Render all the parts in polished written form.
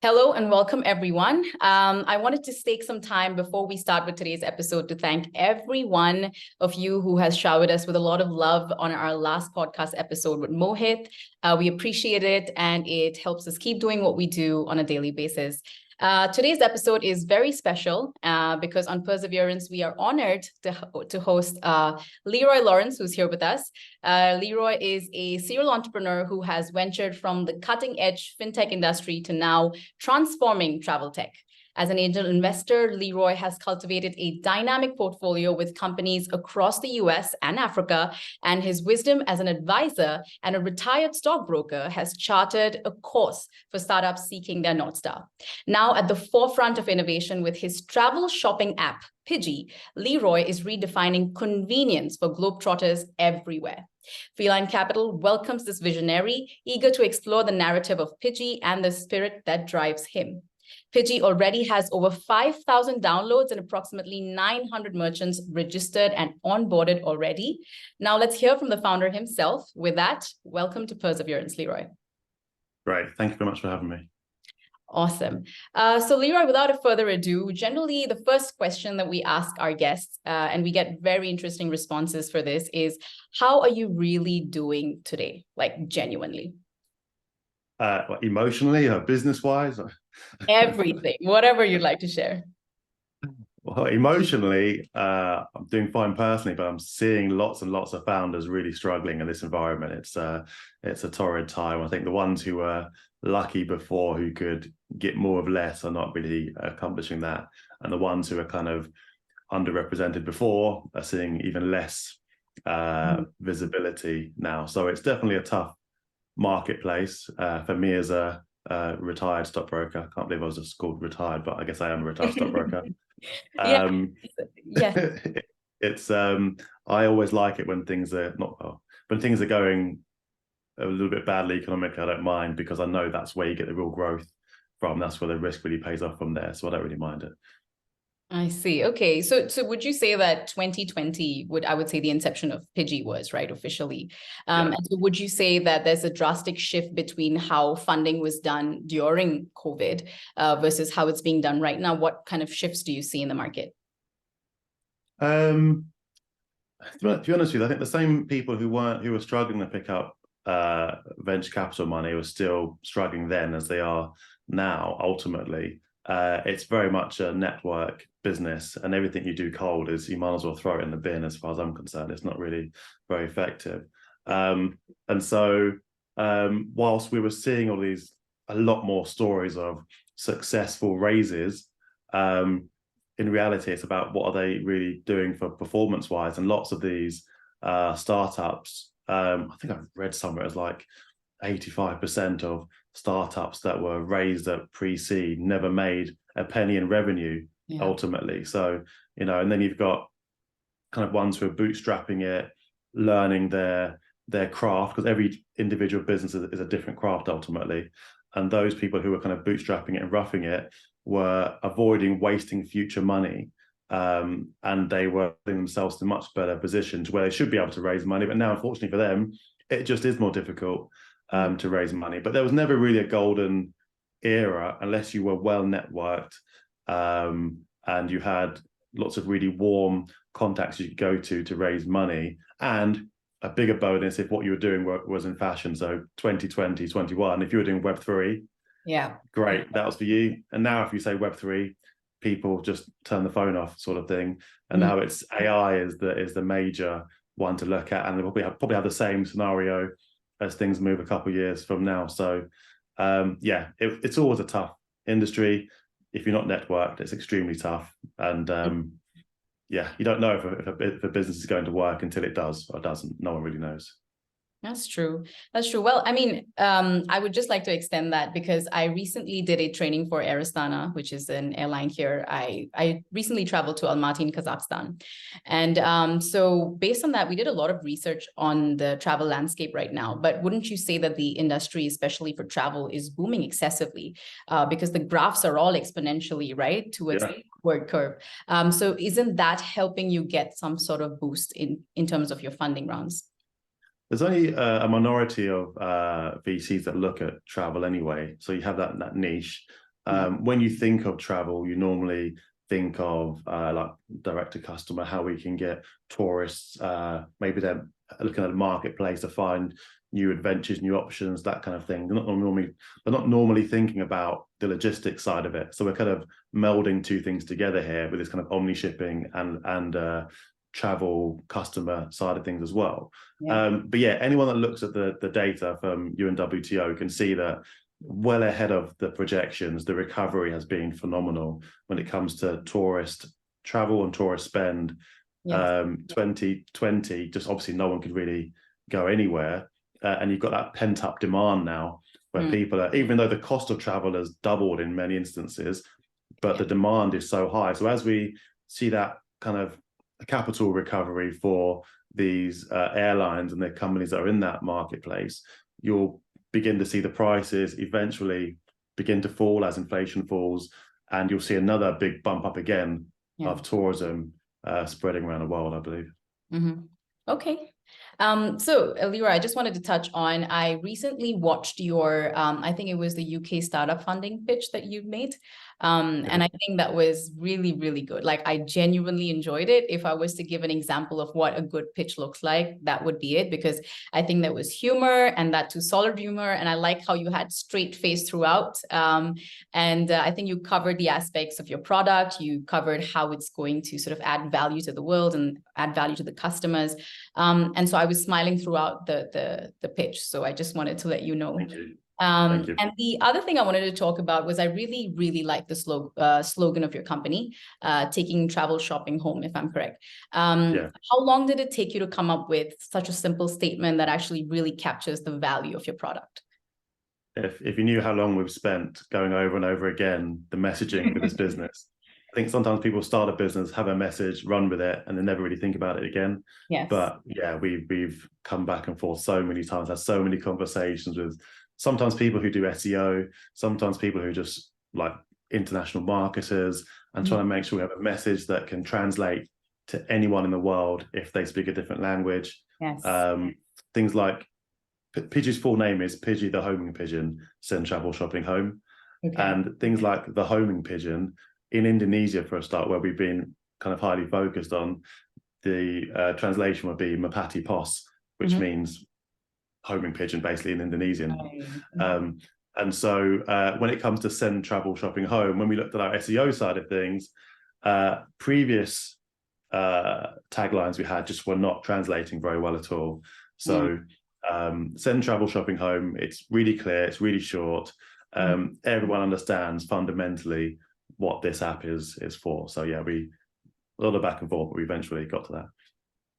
Hello and welcome, everyone. I wanted to take some time before we start with today's episode to thank every one of you who has showered us with a lot of love on our last podcast episode with Mohit. We appreciate it, and it helps us keep doing what we do on a daily basis. Today's episode is very special because on Purrseverance, we are honored to host Leroy Lawrence, who's here with us. Leroy is a serial entrepreneur who has ventured from the cutting edge fintech industry to now transforming travel tech. As an angel investor, Leroy has cultivated a dynamic portfolio with companies across the US and Africa, and his wisdom as an advisor and a retired stockbroker has charted a course for startups seeking their North Star. Now at the forefront of innovation with his travel shopping app, Pigee, Leroy is redefining convenience for globetrotters everywhere. Feline Capital welcomes this visionary, eager to explore the narrative of Pigee and the spirit that drives him. Pigee already has over 5,000 downloads and approximately 900 merchants registered and onboarded already. Now let's hear from the founder himself. With that, welcome to Purrseverance, Leroy. Great. Thank you very much for having me. Awesome. So Leroy, without further ado, generally the first question that we ask our guests, and we get very interesting responses for this, is how are you really doing today? Like genuinely. Emotionally or business-wise? Everything, whatever you'd like to share. Well, emotionally, I'm doing fine personally, but I'm seeing lots and lots of founders really struggling in this environment. It's a torrid time. I think the ones who were lucky before, who could get more of less, are not really accomplishing that. And the ones who are kind of underrepresented before are seeing even less visibility now. So it's definitely a tough marketplace for me as a retired stockbroker. I can't believe I was just called retired, but I guess I am a retired stockbroker. It's I always like it when things are when things are going a little bit badly economically. I don't mind, because I know that's where you get the real growth from. That's where the risk really pays off from there. So I don't really mind it. I see. Okay. So would you say that 2020 I would say the inception of Pigee was, right, officially? And so would you say that there's a drastic shift between how funding was done during COVID versus how it's being done right now? What kind of shifts do you see in the market? To be honest with you, I think the same people who were struggling to pick up venture capital money were still struggling then as they are now, ultimately. It's very much a network business, and everything you do cold is, you might as well throw it in the bin. As far as I'm concerned, it's not really very effective. And so whilst we were seeing a lot more stories of successful raises, in reality it's about what are they really doing for performance wise. And lots of these startups, I think I've read somewhere as like 85% of startups that were raised at pre-seed never made a penny in revenue ultimately. So, and then you've got kind of ones who are bootstrapping it, learning their craft, because every individual business is a different craft ultimately. And those people who were kind of bootstrapping it and roughing it were avoiding wasting future money. And they were putting themselves in much better positions where they should be able to raise money. But now, unfortunately for them, it just is more difficult to raise money. But there was never really a golden era unless you were well networked, and you had lots of really warm contacts you could go to raise money. And a bigger bonus if what you were doing was in fashion. So 2020, 21, if you were doing Web3, great, that was for you. And now if you say Web3, people just turn the phone off, sort of thing. And now it's AI is the major one to look at, and they'll probably have the same scenario as things move a couple of years from now. So it's always a tough industry. If you're not networked, it's extremely tough. And you don't know if a business is going to work until it does or doesn't. No one really knows. That's true. That's true. Well, I mean, I would just like to extend that because I recently did a training for Air Astana, which is an airline here. I recently traveled to Almaty in Kazakhstan. And so based on that, we did a lot of research on the travel landscape right now. But wouldn't you say that the industry, especially for travel, is booming excessively because the graphs are all exponentially, right, towards the upward curve. So isn't that helping you get some sort of boost in terms of your funding rounds? There's only a minority of VCs that look at travel anyway. So you have that niche. When you think of travel, you normally think of like direct to customer, how we can get tourists, maybe they're looking at a marketplace to find new adventures, new options, that kind of thing. They're not normally thinking about the logistics side of it. So we're kind of melding two things together here with this kind of omnishipping and travel customer side of things as well. But yeah, anyone that looks at the data from UNWTO can see that well ahead of the projections, the recovery has been phenomenal when it comes to tourist travel and tourist spend. 2020, just obviously no one could really go anywhere. And you've got that pent-up demand now where people are, even though the cost of travel has doubled in many instances, but the demand is so high. So as we see that kind of capital recovery for these airlines and the companies that are in that marketplace, you'll begin to see the prices eventually begin to fall as inflation falls, and you'll see another big bump up again of tourism spreading around the world, I believe. Okay. So Leroy, I just wanted to touch on, I recently watched your, I think it was the UK startup funding pitch that you made. And I think that was really, really good. Like, I genuinely enjoyed it. If I was to give an example of what a good pitch looks like, that would be it, because I think there was humor, and that too solid humor. And I like how you had straight face throughout. And I think you covered the aspects of your product. You covered how it's going to sort of add value to the world and add value to the customers. And so I was smiling throughout the pitch. So I just wanted to let you know. Thank you. And the other thing I wanted to talk about was, I really, really like the slogan of your company, taking travel shopping home, if I'm correct. How long did it take you to come up with such a simple statement that actually really captures the value of your product? If you knew how long we've spent going over and over again the messaging with this business, I think sometimes people start a business, have a message, run with it, and then never really think about it again. But yeah, we've come back and forth so many times, had so many conversations with sometimes people who do SEO, sometimes people who just like international marketers, and trying to make sure we have a message that can translate to anyone in the world if they speak a different language. Things like Pigee's full name is Pigee the homing pigeon, send travel shopping home. And things like the homing pigeon in Indonesia, for a start, where we've been kind of highly focused on, the translation would be Merpati Pos, which means homing pigeon basically in Indonesian. And so when it comes to send travel shopping home, when we looked at our SEO side of things, previous taglines we had just were not translating very well at all. So send travel shopping home, it's really clear, it's really short. Everyone understands fundamentally what this app is for. So yeah, a lot of back and forth, but we eventually got to that.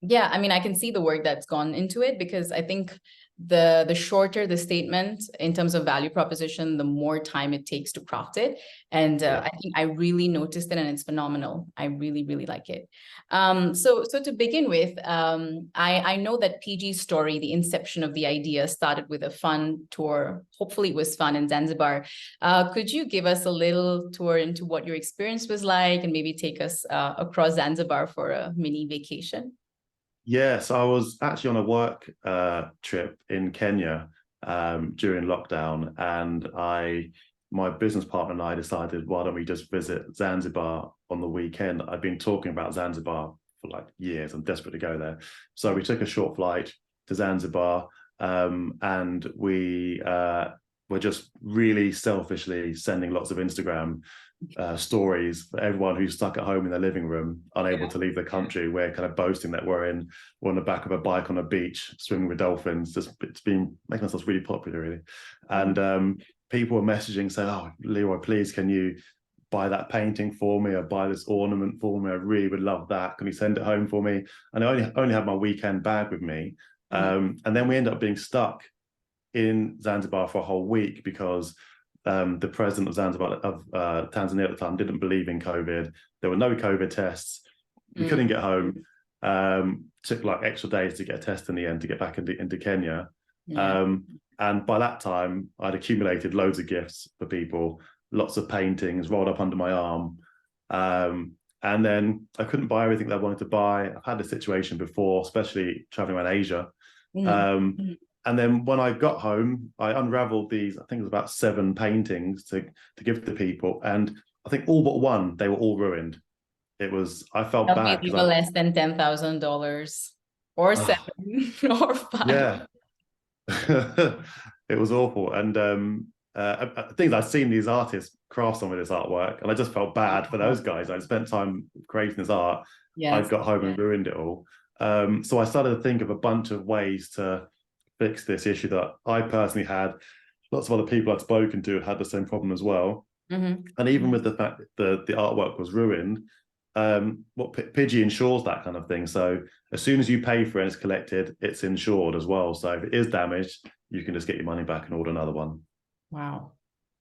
Yeah, I mean, I can see the work that's gone into it, because I think the shorter the statement in terms of value proposition, the more time it takes to craft it. And I think I really noticed it, and it's phenomenal. I really, really like it. So to begin with, I know that Pigee's story, the inception of the idea, started with a fun tour. Hopefully it was fun in Zanzibar. Could you give us a little tour into what your experience was like, and maybe take us across Zanzibar for a mini vacation? Yes, I was actually on a work trip in Kenya during lockdown, and my business partner and I decided, why don't we just visit Zanzibar on the weekend? I've been talking about Zanzibar for like years. I'm desperate to go there. So we took a short flight to Zanzibar, and we were just really selfishly sending lots of Instagram stories for everyone who's stuck at home in their living room, unable to leave the country. We're kind of boasting that we're on the back of a bike on a beach, swimming with dolphins. It's been making ourselves really popular, really. And people were messaging saying, "Oh, Leroy, please, can you buy that painting for me, or buy this ornament for me? I really would love that. Can you send it home for me?" And I only had my weekend bag with me. And then we ended up being stuck in Zanzibar for a whole week, because the president of Zanzibar, of Tanzania at the time, didn't believe in COVID. There were no COVID tests. We couldn't get home. Took like extra days to get a test in the end to get back into Kenya. And by that time, I'd accumulated loads of gifts for people, lots of paintings rolled up under my arm. And then I couldn't buy everything that I wanted to buy. I've had this situation before, especially traveling around Asia. And then when I got home, I unraveled these, I think it was about 7 paintings to give to people. And I think all but one, they were all ruined. I felt bad They were because less than $10,000 or I, 7 or 5. yeah, it was awful. And things I'd seen these artists craft some of this artwork, and I just felt bad for those guys. I'd spent time creating this art. I Yes. got home and ruined it all. So I started to think of a bunch of ways to fix this issue that I personally had. Lots of other people I'd spoken to had the same problem as well. And even with the fact that the artwork was ruined, Pigee insures that kind of thing. So as soon as you pay for it and it's collected, it's insured as well. So if it is damaged, you can just get your money back and order another one. Wow.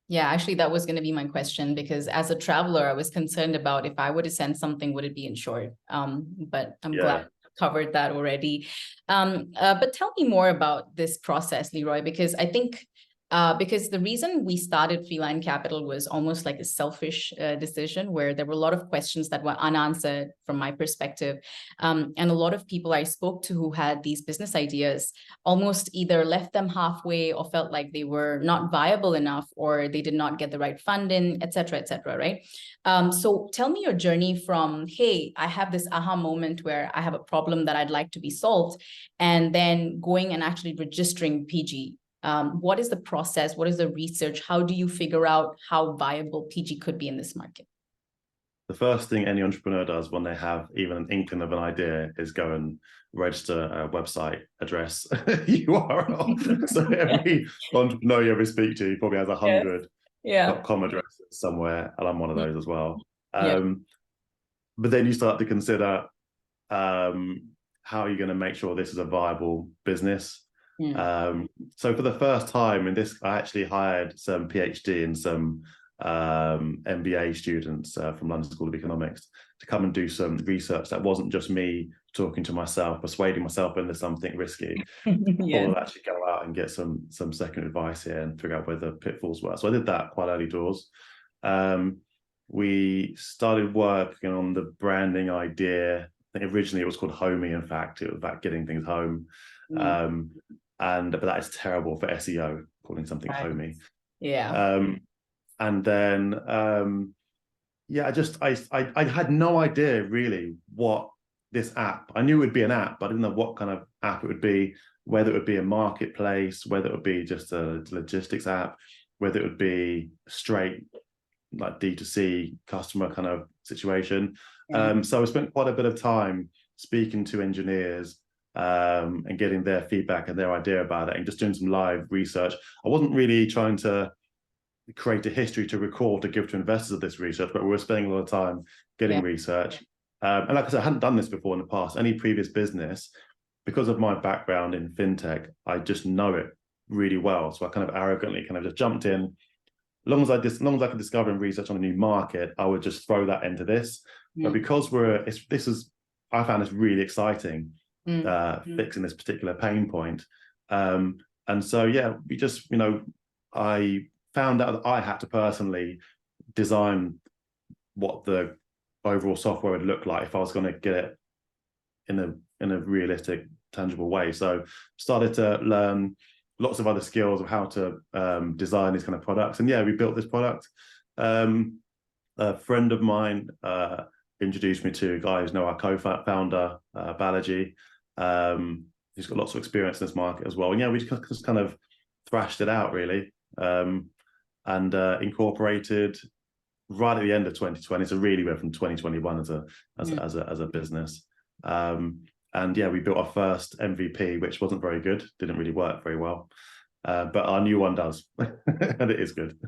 Yeah, actually, that was going to be my question, because as a traveler, I was concerned about if I were to send something, would it be insured? But I'm glad you covered that already. But tell me more about this process, Leroy, because I think because the reason we started Feline Capital was almost like a selfish decision, where there were a lot of questions that were unanswered from my perspective. And a lot of people I spoke to who had these business ideas almost either left them halfway or felt like they were not viable enough, or they did not get the right funding, et cetera, right? So tell me your journey from, hey, I have this aha moment where I have a problem that I'd like to be solved, and then going and actually registering Pigee. What is the process? What is the research? How do you figure out how viable Pigee could be in this market? The first thing any entrepreneur does when they have even an inkling of an idea is go and register a website address URL. So every entrepreneur you ever speak to probably has 100 .com addresses somewhere, and I'm one of those as well. But then you start to consider how are you going to make sure this is a viable business. So for the first time in this, I actually hired some PhD and some MBA students from London School of Economics to come and do some research that wasn't just me talking to myself, persuading myself into something risky. Or actually go out and get some second advice here and figure out where the pitfalls were. So I did that quite early doors. We started working on the branding idea. I think originally it was called Homey. In fact, it was about getting things home. But that is terrible for SEO, calling something homey. And then I had no idea really what this app. I knew it would be an app, but I didn't know what kind of app it would be, whether it would be a marketplace, whether it would be just a logistics app, whether it would be straight like D2C customer kind of situation. So I spent quite a bit of time speaking to engineers and getting their feedback and their idea about it, and just doing some live research. I wasn't really trying to create a history to record to give to investors of this research, but we were spending a lot of time getting research. And like I said, I hadn't done this before in the past. Any previous business, because of my background in fintech, I just know it really well. So I kind of arrogantly kind of just jumped in. As long as I could discover and research on a new market, I would just throw that into this. But because I found this really exciting, fixing this particular pain point. And so, we just, I found out that I had to personally design what the overall software would look like if I was going to get it in a realistic, tangible way. So started to learn lots of other skills of how to design these kind of products. And we built this product. A friend of mine introduced me to a guy who's now our co-founder, Balaji. He's got lots of experience in this market as well. And we just kind of thrashed it out really, and incorporated right at the end of 2020. So really went from 2021 as a business. And we built our first MVP, which wasn't very good, didn't really work very well. But our new one does, and it is good.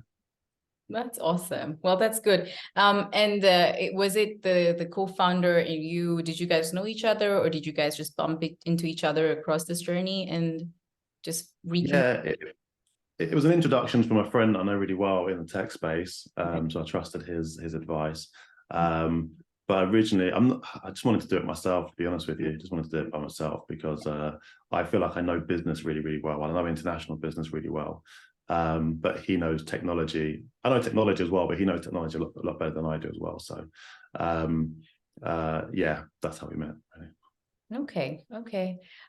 That's awesome. Well, that's good. Was it the co-founder and you, did you guys know each other, or did you guys just bump into each other across this journey and just reconnect? It was an introduction from a friend I know really well in the tech space. So I trusted his advice. But originally, I just wanted to do it myself, to be honest with you. Just wanted to do it by myself because I feel like I know business really, really well. I know international business really well. But he knows technology. I know technology as well, but he knows technology a lot better than I do as well. So, that's how we met. Really. Okay.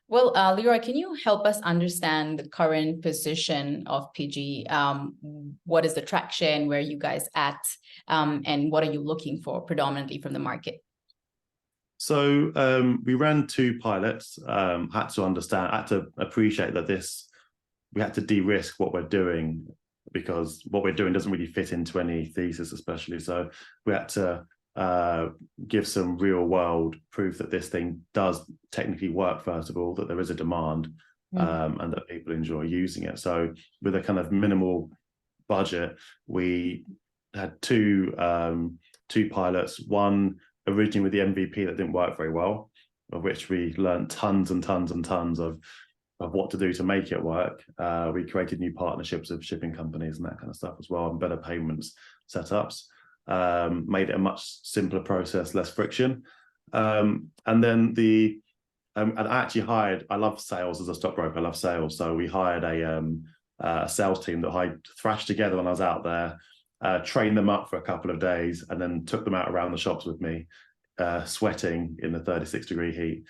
Well, Leroy, can you help us understand the current position of Pigee? What is the traction? Where are you guys at? And what are you looking for predominantly from the market? So we ran 2 pilots, had to appreciate that we had to de-risk what we're doing, because what we're doing doesn't really fit into any thesis, especially. So we had to give some real world proof that this thing does technically work, first of all, that there is a demand, and that people enjoy using it. So with a kind of minimal budget, we had two pilots, one originally with the MVP that didn't work very well, of which we learned tons and tons and tons of what to do to make it work. We created new partnerships with shipping companies and that kind of stuff as well, and better payments setups. Made it a much simpler process, less friction. And then and I actually I love sales as a stockbroker, I love sales. So we hired a sales team that I thrashed together when I was out there, trained them up for a couple of days, and then took them out around the shops with me, sweating in the 36-degree heat.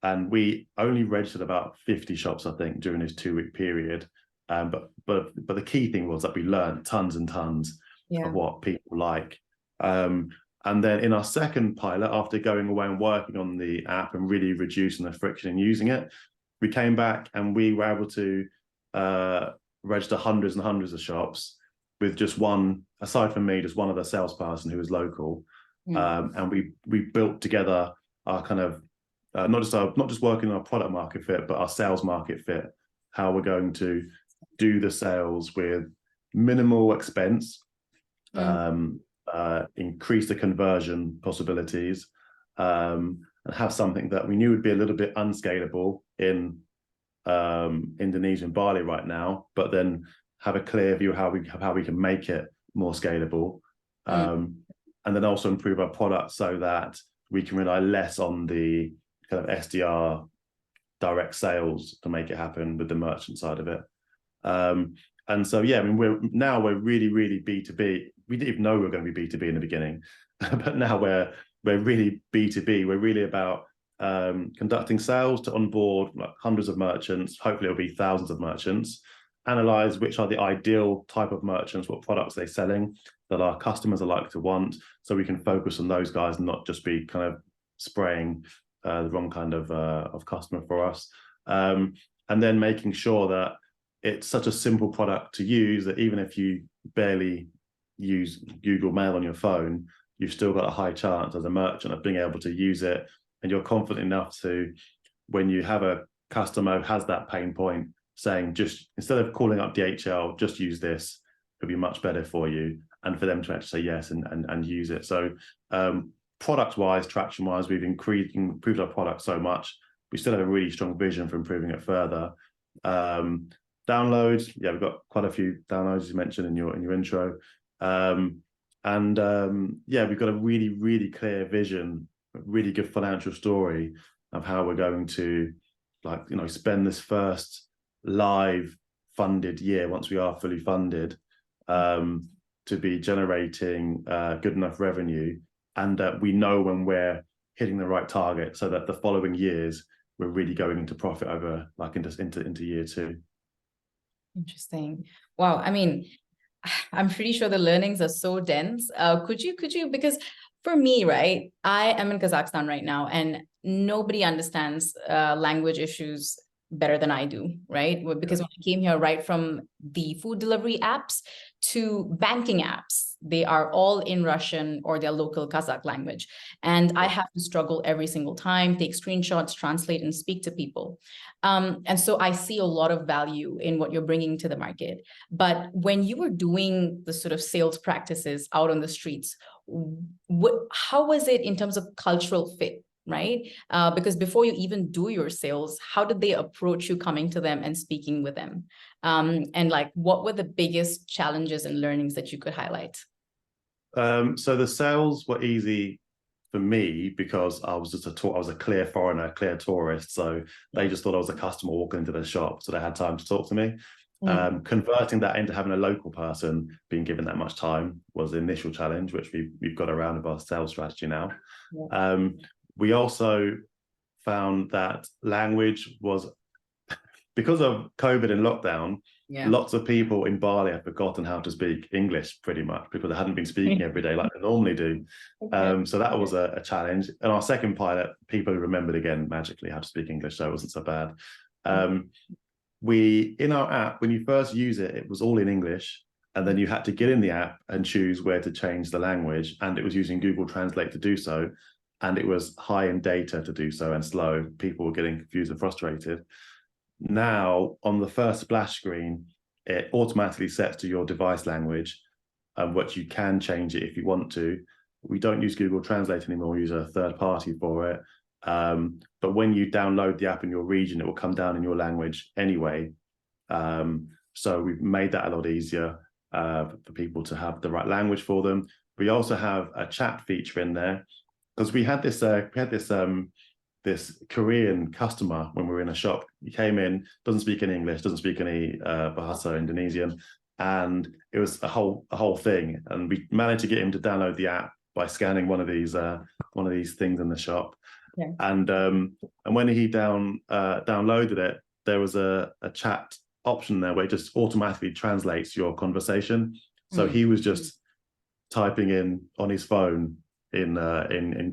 And we only registered about 50 shops, I think, during this 2-week period. But the key thing was that we learned tons and tons of what people like. And then in our second pilot, after going away and working on the app and really reducing the friction in using it, we came back and we were able to register hundreds and hundreds of shops with just one, aside from me, just one other salesperson who was local. And we built together our kind of not just working on our product market fit, but our sales market fit, how we're going to do the sales with minimal expense, increase the conversion possibilities, and have something that we knew would be a little bit unscalable in Indonesian Bali right now, but then have a clear view how we can make it more scalable, and then also improve our product so that we can rely less on the kind of SDR direct sales to make it happen with the merchant side of it. And so, yeah, I mean, we're really, really B2B. We didn't even know we were going to be B2B in the beginning, but now we're really B2B. We're really about conducting sales to onboard like hundreds of merchants. Hopefully it'll be thousands of merchants, analyze which are the ideal type of merchants, what products they're selling that our customers are likely to want, so we can focus on those guys and not just be kind of spraying the wrong kind of customer for us. And then making sure that it's such a simple product to use that even if you barely use Google Mail on your phone, you've still got a high chance as a merchant of being able to use it. And you're confident enough to, when you have a customer who has that pain point, saying, just instead of calling up DHL, just use this, it'll be much better for you. And for them to actually say yes and use it. So product-wise, traction-wise, we've improved our product so much. We still have a really strong vision for improving it further. Downloads, yeah, we've got quite a few downloads, as you mentioned in your intro. Yeah, we've got a really, really clear vision, a really good financial story of how we're going to, like, you know, spend this first live funded year, once we are fully funded, to be generating good enough revenue, and we know when we're hitting the right target, so that the following years we're really going into profit over, like, into year 2. Interesting. Wow. I mean, I'm pretty sure the learnings are so dense. Could you, because for me, right, I am in Kazakhstan right now, and nobody understands language issues better than I do, right? Because when I came here, right from the food delivery apps to banking apps, they are all in Russian or their local Kazakh language. And I have to struggle every single time, take screenshots, translate, and speak to people. And so I see a lot of value in what you're bringing to the market. But when you were doing the sort of sales practices out on the streets, how was it in terms of cultural fit? Right? Because before you even do your sales, how did they approach you coming to them and speaking with them? And like, what were the biggest challenges and learnings that you could highlight? So the sales were easy for me because I was just I was a clear foreigner, clear tourist. So they just thought I was a customer walking into the shop. So they had time to talk to me. Converting that into having a local person being given that much time was the initial challenge, which we've got around with our sales strategy now. We also found that language was, because of COVID and lockdown, lots of people in Bali have forgotten how to speak English pretty much, because they hadn't been speaking every day like they normally do. So that was a challenge. And our second pilot, people remembered again magically how to speak English, so it wasn't so bad. In our app, when you first use it, it was all in English, and then you had to get in the app and choose where to change the language, and it was using Google Translate to do so, and it was high in data to do so and slow. People were getting confused and frustrated. Now, on the first splash screen, it automatically sets to your device language, which you can change it if you want to. We don't use Google Translate anymore, we use a third party for it. But when you download the app in your region, it will come down in your language anyway. So we've made that a lot easier for people to have the right language for them. We also have a chat feature in there, because we had this Korean customer when we were in a shop. He came in, doesn't speak any English, doesn't speak any Bahasa Indonesian, and it was a whole thing. And we managed to get him to download the app by scanning one of these things in the shop. Yeah. And when he downloaded it, there was a chat option there where it just automatically translates your conversation. So he was just typing in on his phone in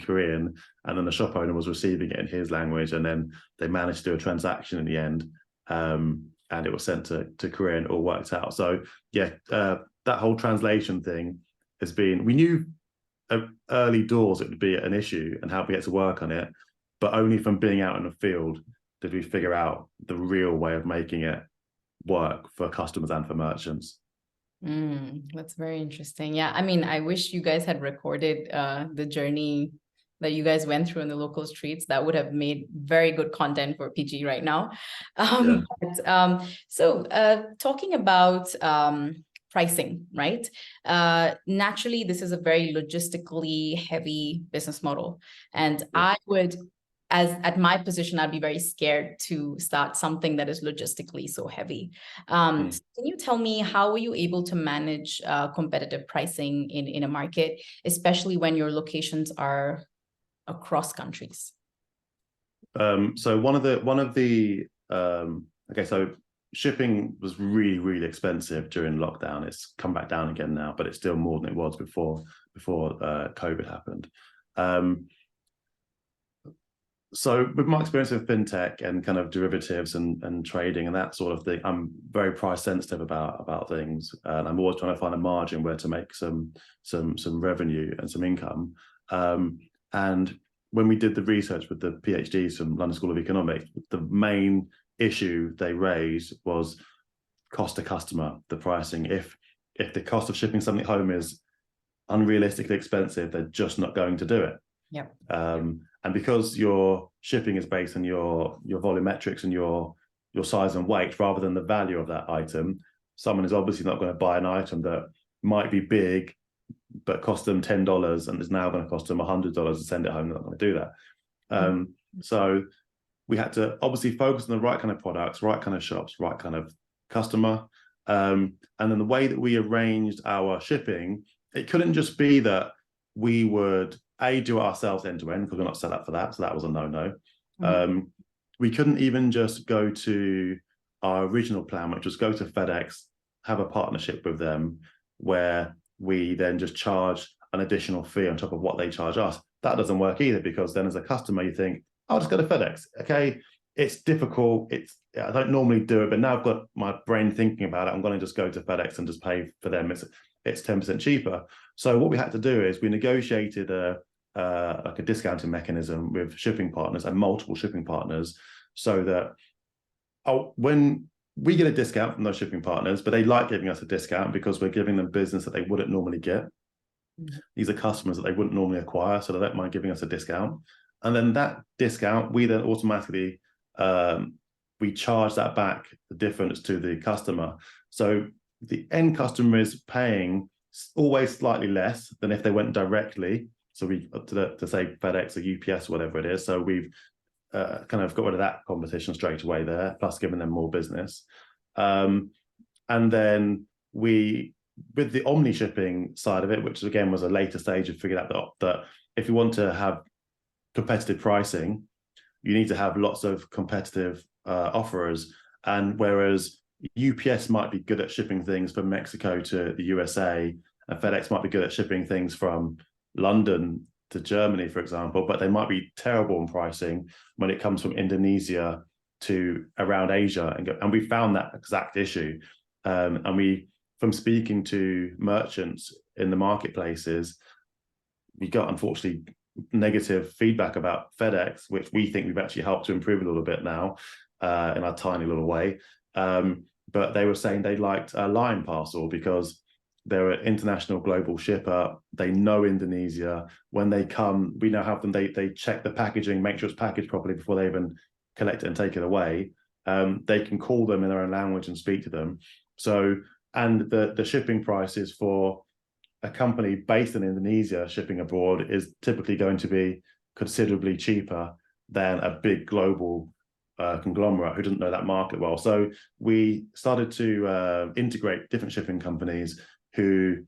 Korean, and then the shop owner was receiving it in his language, and then they managed to do a transaction in the end, and it was sent to Korean. It all worked out. So yeah, that whole translation thing has been, we knew early doors it would be an issue and how we get to work on it, but only from being out in the field did we figure out the real way of making it work for customers and for merchants. That's very interesting. Yeah, I mean, I wish you guys had recorded the journey that you guys went through in the local streets. That would have made very good content for Pigee right now. Talking about pricing, right? Naturally, this is a very logistically heavy business model. And I would, at my position, I'd be very scared to start something that is logistically so heavy. So can you tell me, how were you able to manage competitive pricing in a market, especially when your locations are across countries? So shipping was really, really expensive during lockdown. It's come back down again now, but it's still more than it was before COVID happened. So with my experience in fintech and kind of derivatives and trading and that sort of thing, I'm very price sensitive about things, and I'm always trying to find a margin where to make some revenue and some income. And when we did the research with the PhDs from London School of Economics, the main issue they raised was cost to customer, the pricing. If the cost of shipping something home is unrealistically expensive, they're just not going to do it. Yep. And because your shipping is based on your volumetrics and your size and weight rather than the value of that item, someone is obviously not going to buy an item that might be big but cost them $10 and is now going to cost them $100 to send it home. They're not going to do that. So we had to obviously focus on the right kind of products, right kind of shops, right kind of customer. And then the way that we arranged our shipping, it couldn't just be that we would do it ourselves end to end, because we're not set up for that. So that was a no-no. We couldn't even just go to our original plan, which was go to FedEx, have a partnership with them, where we then just charge an additional fee on top of what they charge us. That doesn't work either, because then as a customer, you think, I'll just go to FedEx. Okay, it's difficult. I don't normally do it, but now I've got my brain thinking about it. I'm going to just go to FedEx and just pay for them. It's 10% cheaper. So what we had to do is we negotiated like a discounting mechanism with shipping partners and multiple shipping partners, so that when we get a discount from those shipping partners, but they like giving us a discount because we're giving them business that they wouldn't normally get. These are customers that they wouldn't normally acquire, so they don't mind giving us a discount. And then that discount, we then automatically we charge that back, the difference to the customer. So the end customer is paying always slightly less than if they went directly. So we to say FedEx or UPS or whatever it is. So we've kind of got rid of that competition straight away there, plus giving them more business. And then with the omnishipping side of it, which again was a later stage of figuring out that if you want to have competitive pricing, you need to have lots of competitive offerers. And whereas UPS might be good at shipping things from Mexico to the USA, and FedEx might be good at shipping things from London to Germany, for example, but they might be terrible in pricing when it comes from Indonesia to around Asia. And we found that exact issue. And we, from speaking to merchants in the marketplaces, we got, unfortunately, negative feedback about FedEx, which we think we've actually helped to improve a little bit now in our tiny little way. But they were saying they liked Lion Parcel because they're an international global shipper. They know Indonesia. When they come, we now have them, they check the packaging, make sure it's packaged properly before they even collect it and take it away. They can call them in their own language and speak to them. So, and the shipping prices for a company based in Indonesia shipping abroad is typically going to be considerably cheaper than a big global conglomerate who doesn't know that market well. So we started to integrate different shipping companies who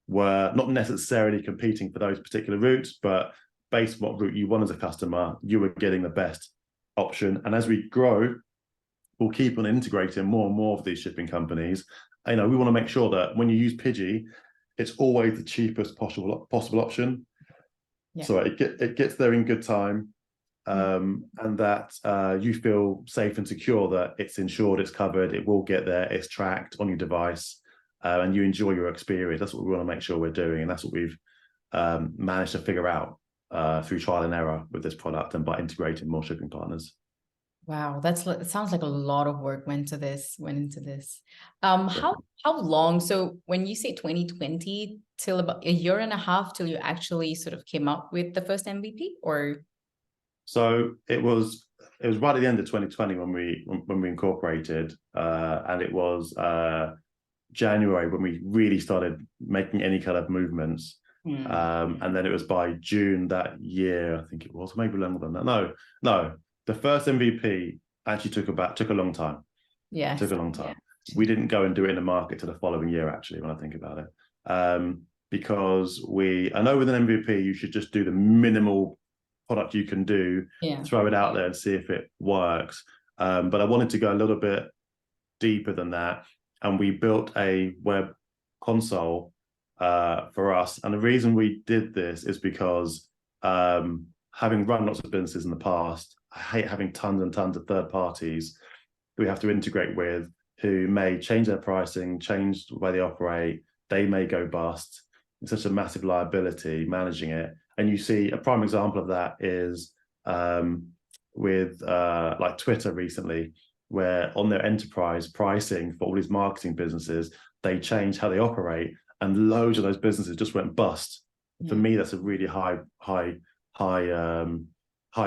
were not necessarily competing for those particular routes, but based on what route you want as a customer, you were getting the best option. And as we grow, we'll keep on integrating more and more of these shipping companies. We want to make sure that when you use Pigee, it's always the cheapest possible option. Yeah. So it gets there in good time, and that you feel safe and secure that it's insured, it's covered, it will get there, it's tracked on your device, and you enjoy your experience. That's what we want to make sure we're doing, and that's what we've managed to figure out through trial and error with this product and by integrating more shipping partners. Wow, it sounds like a lot of work went into this. How long? So when you say 2020 till about a year and a half till you actually sort of came up with the first MVP, or? So it was right at the end of 2020 when we incorporated, and it was January when we really started making any kind of movements. And then it was by June that year, I think it was, maybe longer than that. No. The first MVP actually took a long time. Yeah, it took a long time. Yeah. We didn't go and do it in the market to the following year, actually, when I think about it, because I know with an MVP you should just do the minimal product you can do, throw it out there and see if it works. But I wanted to go a little bit deeper than that, and we built a web console for us. And the reason we did this is because having run lots of businesses in the past, I hate having tons and tons of third parties we have to integrate with who may change their pricing, change the way they operate. They may go bust. It's such a massive liability managing it. And you see a prime example of that is with like Twitter recently, where on their enterprise pricing for all these marketing businesses, they changed how they operate, and loads of those businesses just went bust. For me, that's a really high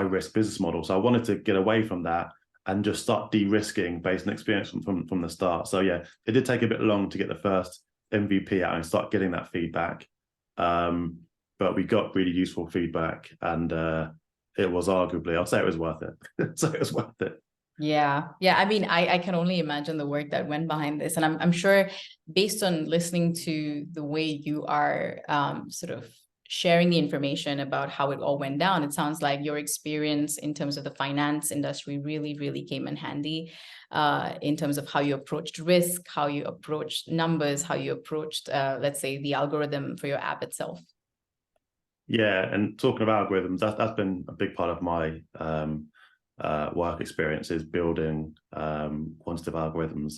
risk business model. So I wanted to get away from that and just start de-risking based on experience from the start. So yeah, it did take a bit long to get the first MVP out and start getting that feedback. But we got really useful feedback, and it was arguably, I'll say it was worth it. So it was worth it. Yeah. I mean, I can only imagine the work that went behind this. And I'm sure, based on listening to the way you are sort of sharing the information about how it all went down, it sounds like your experience in terms of the finance industry really, really came in handy in terms of how you approached risk, how you approached numbers, how you approached, let's say, the algorithm for your app itself. Yeah, and talking of algorithms, that's been a big part of my work experience, is building quantitative algorithms.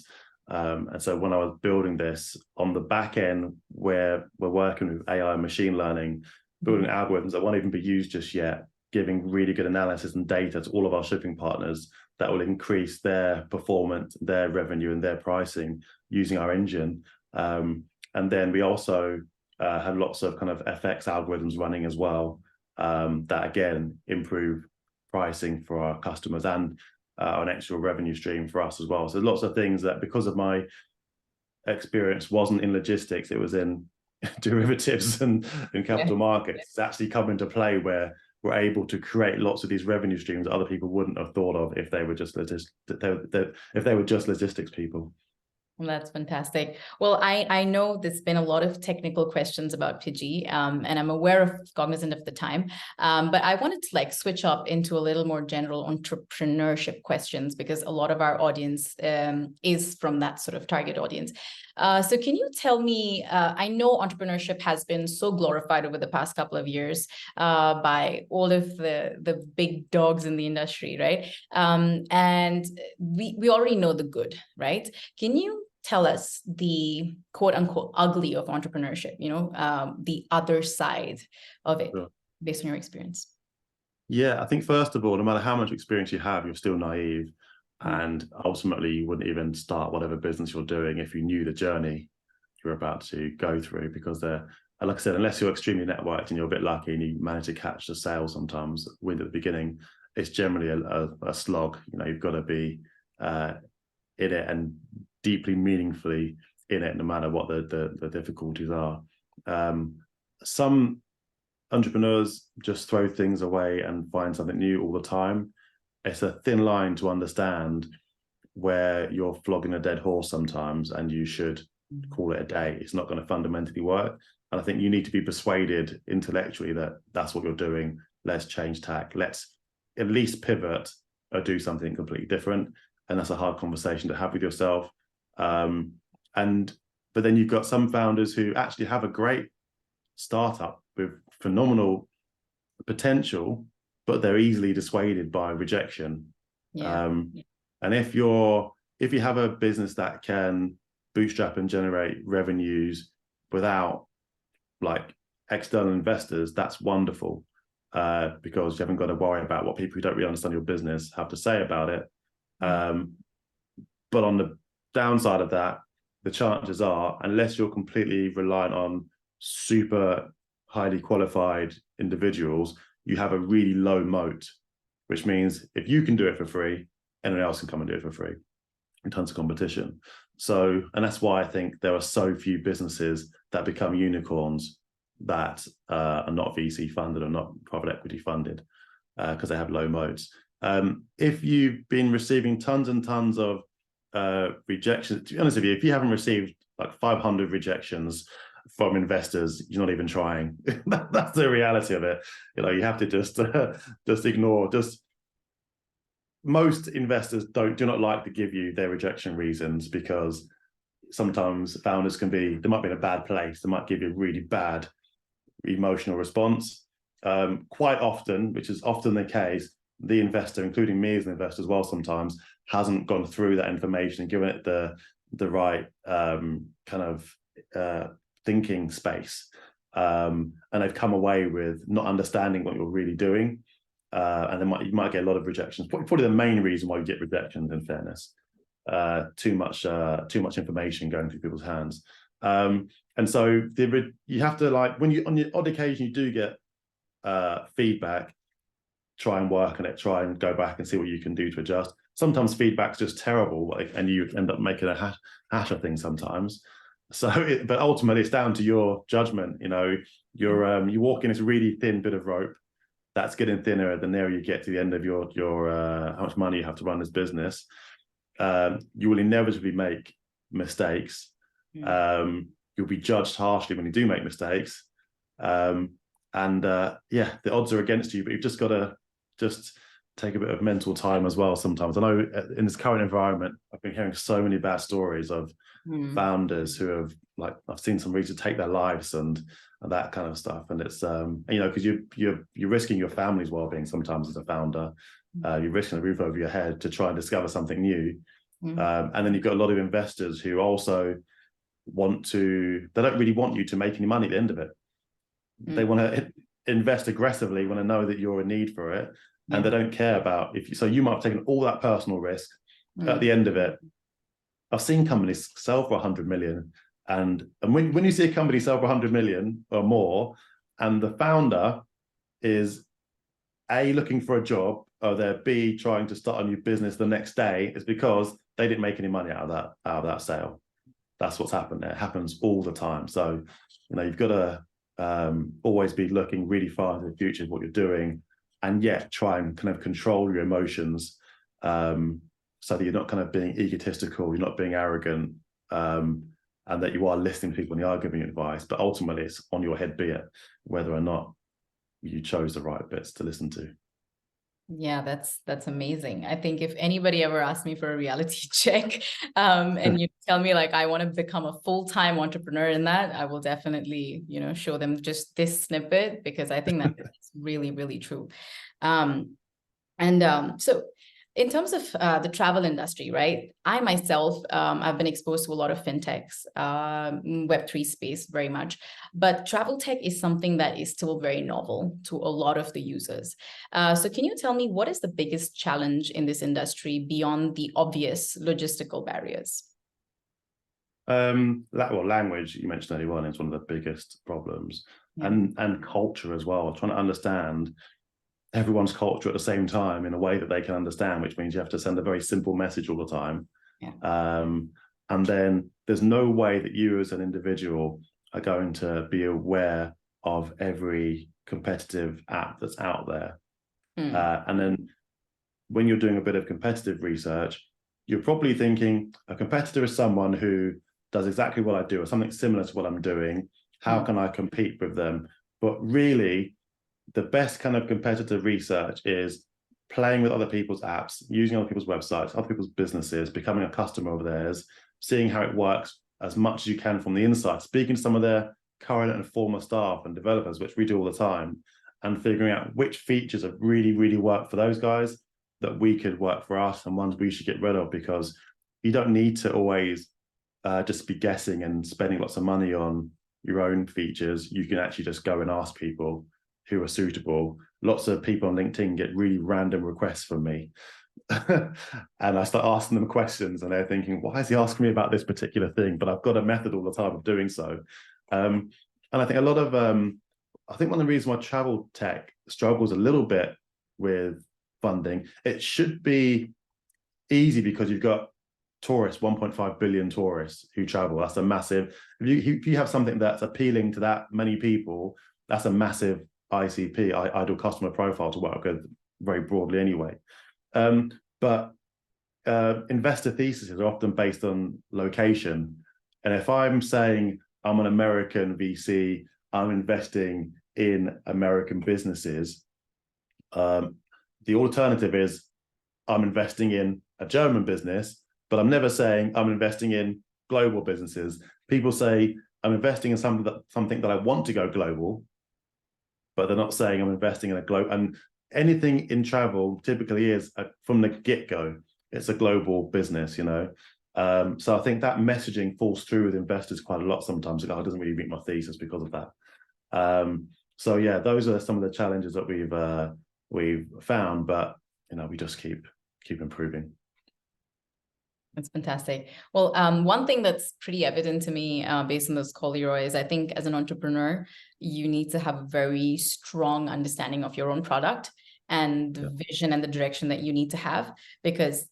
And so when I was building this on the back end, where we're working with AI and machine learning, building algorithms that won't even be used just yet, giving really good analysis and data to all of our shipping partners that will increase their performance, their revenue, and their pricing using our engine. And then we also have lots of kind of FX algorithms running as well, that again improve pricing for our customers and an extra revenue stream for us as well. So lots of things that, because of my experience, wasn't in logistics, it was in derivatives and in capital markets. It's actually come into play where we're able to create lots of these revenue streams that other people wouldn't have thought of if they were just logistics people. Well, that's fantastic. Well, I know there's been a lot of technical questions about Pigee, and I'm aware of cognizant of the time, but I wanted to like switch up into a little more general entrepreneurship questions because a lot of our audience is from that sort of target audience. So can you tell me, I know entrepreneurship has been so glorified over the past couple of years by all of the big dogs in the industry, right? And we already know the good, right? Can you tell us the quote unquote ugly of entrepreneurship, the other side of it, Sure. based on your experience? Yeah, I think first of all, no matter how much experience you have, you're still naive. And ultimately, you wouldn't even start whatever business you're doing if you knew the journey you're about to go through, because like I said, unless you're extremely networked and you're a bit lucky and you manage to catch the sale sometimes, win at the beginning, it's generally a slog. You've got to be in it and deeply meaningfully in it, no matter what the difficulties are. Some entrepreneurs just throw things away and find something new all the time. It's a thin line to understand where you're flogging a dead horse sometimes, and you should call it a day. It's not going to fundamentally work. And I think you need to be persuaded intellectually that that's what you're doing. Let's change tack. Let's at least pivot or do something completely different. And that's a hard conversation to have with yourself. But then you've got some founders who actually have a great startup with phenomenal potential, but they're easily dissuaded by rejection. And if you have a business that can bootstrap and generate revenues without like external investors, that's wonderful, because you haven't got to worry about what people who don't really understand your business have to say about it. But on the downside of that, the chances are, unless you're completely reliant on super highly qualified individuals, you have a really low moat, which means if you can do it for free, anyone else can come and do it for free in tons of competition. So, and that's why I think there are so few businesses that become unicorns that are not VC funded or not private equity funded, because they have low moats. If you've been receiving tons and tons of rejections, to be honest with you, if you haven't received like 500 rejections from investors, you're not even trying. That's the reality of it. You have to just ignore. Most investors do not like to give you their rejection reasons, because sometimes founders they might be in a bad place. They might give you a really bad emotional response. Quite often, which is often the case, the investor, including me as an investor as well, sometimes hasn't gone through that information and given it the right kind of thinking space, and they've come away with not understanding what you're really doing, and you might get a lot of rejections. Probably the main reason why you get rejections, in fairness, too much information going through people's hands, and so you have to, like, when you, on the odd occasion you do get feedback, try and work on it, try and go back and see what you can do to adjust. Sometimes feedback's just terrible, and you end up making a hash of things sometimes. So, but ultimately, it's down to your judgment. You walk in this really thin bit of rope that's getting thinner the nearer you get to the end of your how much money you have to run this business. You will inevitably make mistakes. You'll be judged harshly when you do make mistakes. The odds are against you, but you've just got to take a bit of mental time as well sometimes. I know in this current environment, I've been hearing so many bad stories of founders who have, like, I've seen some reasons to take their lives and that kind of stuff. And it's because you're risking your family's well-being sometimes as a founder. You're risking a roof over your head to try and discover something new. And then you've got a lot of investors who also they don't really want you to make any money at the end of it. They want to invest aggressively when they know that you're in need for it, and they don't care about so you might have taken all that personal risk. At the end of it, I've seen companies sell for 100 million, and when you see a company sell for 100 million or more, and the founder is A, looking for a job, or they're B, trying to start a new business the next day, it's because they didn't make any money out of that sale. That's what's happened there. It happens all the time. So you've got to always be looking really far into the future of what you're doing, and yet try and kind of control your emotions, so that you're not kind of being egotistical, you're not being arrogant, and that you are listening to people and you are giving advice, but ultimately it's on your head, be it whether or not you chose the right bits to listen to. Yeah, that's amazing. I think if anybody ever asked me for a reality check, and you tell me like I want to become a full-time entrepreneur in that, I will definitely, show them just this snippet, because I think that is really, really true. So in terms of the travel industry, right? I myself, I've been exposed to a lot of fintechs, Web3 space very much, but travel tech is something that is still very novel to a lot of the users. So can you tell me what is the biggest challenge in this industry beyond the obvious logistical barriers? Language, you mentioned earlier on, is one of the biggest problems. Yeah. And culture as well, trying to understand everyone's culture at the same time in a way that they can understand, which means you have to send a very simple message all the time. Yeah. And then there's no way that you as an individual are going to be aware of every competitive app that's out there. And then when you're doing a bit of competitive research, you're probably thinking a competitor is someone who does exactly what I do or something similar to what I'm doing. How can I compete with them? But really, the best kind of competitive research is playing with other people's apps, using other people's websites, other people's businesses, becoming a customer of theirs, seeing how it works as much as you can from the inside, speaking to some of their current and former staff and developers, which we do all the time, and figuring out which features have really, really worked for those guys that we could work for us and ones we should get rid of, because you don't need to always just be guessing and spending lots of money on your own features. You can actually just go and ask people who are suitable. Lots of people on LinkedIn get really random requests from me. And I start asking them questions and they're thinking, why is he asking me about this particular thing? But I've got a method all the time of doing so. And I think one of the reasons why travel tech struggles a little bit with funding, it should be easy because you've got tourists, 1.5 billion tourists who travel. That's a massive, if you have something that's appealing to that many people, that's a massive ICP, ideal customer profile, to work with very broadly anyway. But investor theses are often based on location. And if I'm saying I'm an American VC, I'm investing in American businesses, the alternative is I'm investing in a German business, but I'm never saying I'm investing in global businesses. People say I'm investing in something that I want to go global, but they're not saying I'm investing in a global. And anything in travel typically is from the get-go, it's a global business, So I think that messaging falls through with investors quite a lot sometimes. It doesn't really meet my thesis because of that. So yeah, those are some of the challenges that we've found, but we just keep improving. That's fantastic. Well, one thing that's pretty evident to me based on this call, Leroy, is I think as an entrepreneur, you need to have a very strong understanding of your own product and the vision and the direction that you need to have, because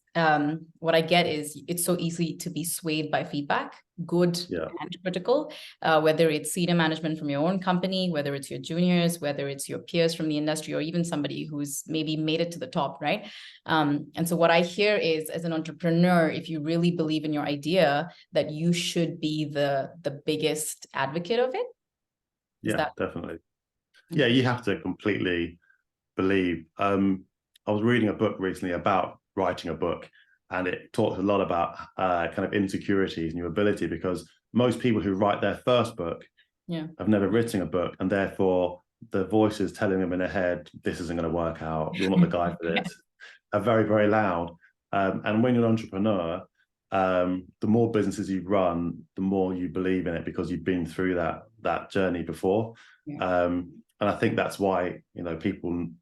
what I get is it's so easy to be swayed by feedback, good and critical, whether it's senior management from your own company, whether it's your juniors, whether it's your peers from the industry, or even somebody who's maybe made it to the top, right? And so what I hear is, as an entrepreneur, if you really believe in your idea, that you should be the biggest advocate of it. Definitely. Yeah, you have to completely believe. I was reading a book recently about writing a book, and it talks a lot about kind of insecurities and your ability, because most people who write their first book have never written a book, and therefore the voices telling them in their head, this isn't going to work out, you're not the guy for this, are very, very loud. And when you're an entrepreneur, the more businesses you run, the more you believe in it, because you've been through that journey before. And I think that's why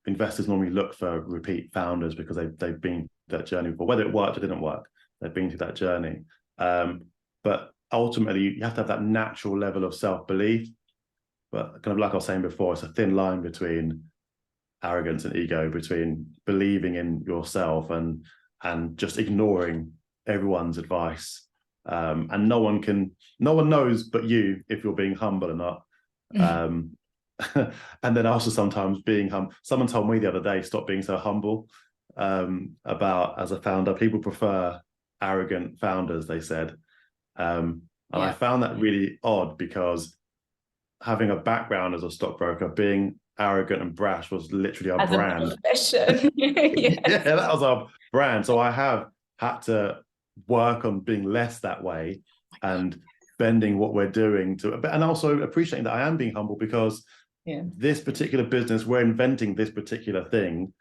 investors normally look for repeat founders, because they've been through that journey before, whether it worked or didn't work. They've been through that journey. But ultimately, you have to have that natural level of self-belief. But kind of like I was saying before, it's a thin line between arrogance and ego, between believing in yourself and just ignoring everyone's advice. And no one knows but you if you're being humble or not. And then also sometimes being humble. Someone told me the other day, stop being so humble. About, as a founder, people prefer arrogant founders, they said. And I found that really odd because having a background as a stockbroker, being arrogant and brash was literally our brand. A profession. Yeah, that was our brand. So I have had to work on being less that way and bending what we're doing to, and also appreciating that I am being humble because this particular business, we're inventing this particular thing.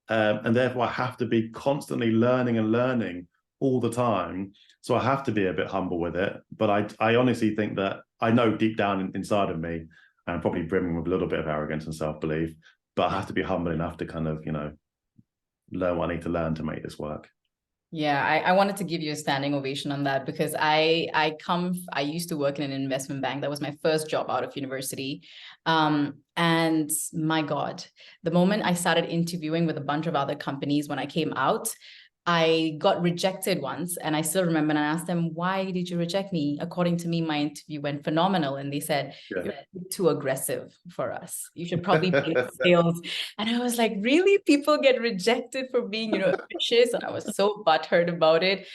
And therefore I have to be constantly learning and learning all the time. So I have to be a bit humble with it. But I honestly think that I know deep down inside of me, I'm probably brimming with a little bit of arrogance and self-belief, but I have to be humble enough to kind of, learn what I need to learn to make this work. Yeah, I wanted to give you a standing ovation on that because I used to work in an investment bank. That was my first job out of university. And my God, the moment I started interviewing with a bunch of other companies when I came out, I got rejected once, and I still remember, and I asked them, why did you reject me? According to me, my interview went phenomenal. And they said, you're too aggressive for us. You should probably be in sales. And I was like, really? People get rejected for being, ambitious? And I was so butthurt about it.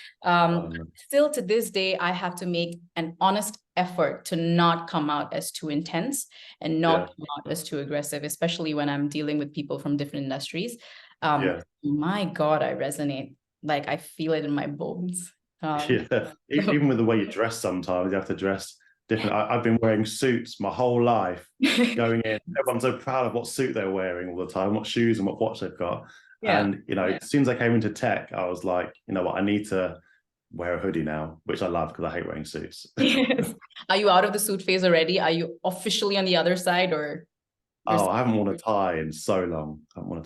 Still to this day, I have to make an honest effort to not come out as too intense and not come out as too aggressive, especially when I'm dealing with people from different industries. My God, I resonate. Like I feel it in my bones. Even with the way you dress, sometimes you have to dress different. I've been wearing suits my whole life, going in. Everyone's so proud of what suit they're wearing all the time, what shoes and what watch they've got. And as soon as I came into tech, I was like, you know what, I need to wear a hoodie now, which I love because I hate wearing suits. Are you out of the suit phase already? Are you officially on the other side, or? Oh, I haven't worn a tie in so long. Well,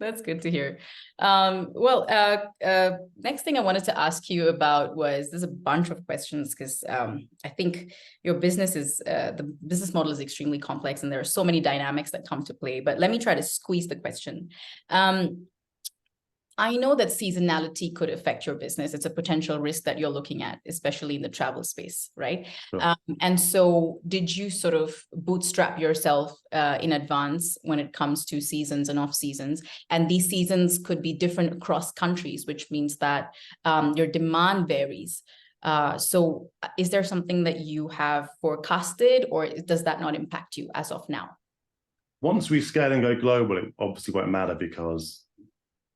that's good to hear. Next thing I wanted to ask you about was, there's a bunch of questions because I think your business is, the business model is extremely complex and there are so many dynamics that come to play, but let me try to squeeze the question. I know that seasonality could affect your business. It's a potential risk that you're looking at, especially in the travel space, right? Sure. And so did you sort of bootstrap yourself in advance when it comes to seasons and off seasons? And these seasons could be different across countries, which means that your demand varies. So is there something that you have forecasted, or does that not impact you as of now? Once we scale and go global, it obviously won't matter because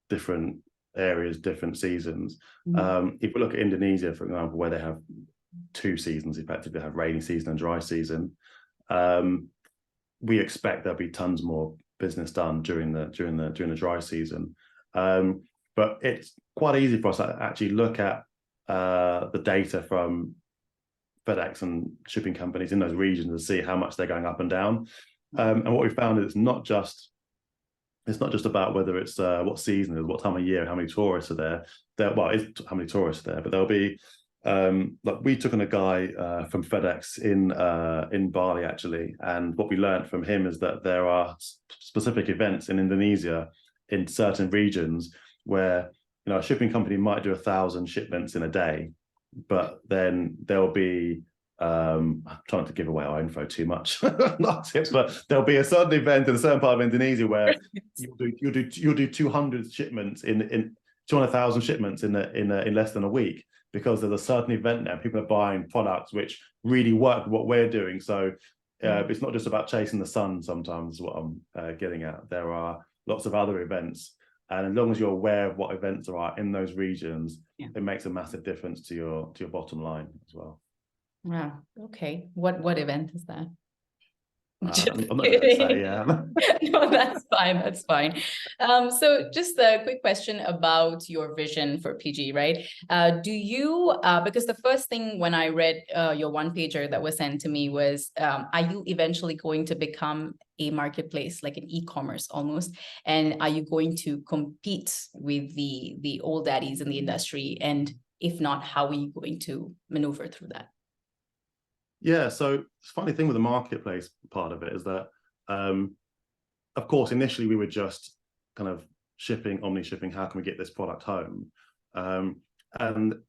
different areas, different seasons. If we look at Indonesia, for example, where they have two seasons, effectively, they have rainy season and dry season. We expect there'll be tons more business done during the dry season. But it's quite easy for us to actually look at the data from FedEx and shipping companies in those regions and see how much they're going up and down. And what we found is it's not just about whether it's what season it is, what time of year, how many tourists are there. It's how many tourists are there, but there'll be like we took on a guy from FedEx in Bali actually, and what we learned from him is that there are specific events in Indonesia in certain regions where a shipping company might do 1,000 shipments in a day, but then there'll be I'm trying to give away our info too much, not tips, but there'll be a certain event in a certain part of Indonesia where you'll do 200 shipments in 200,000 shipments in less than a week, because there's a certain event now. People are buying products which really work with what we're doing. So it's not just about chasing the sun. Sometimes is what I'm getting at. There are lots of other events, and as long as you're aware of what events are in those regions, it makes a massive difference to your bottom line as well. Wow. Okay. What event is that? I'm not going to say, No, that's fine. That's fine. So just a quick question about your vision for Pigee, right? Do you, because the first thing when I read your one pager that was sent to me was, are you eventually going to become a marketplace, like an e-commerce almost? And are you going to compete with the old daddies in the industry? And if not, how are you going to maneuver through that? Yeah, so the funny thing with the marketplace part of it is that, of course, initially we were just kind of omni-shipping, how can we get this product home? And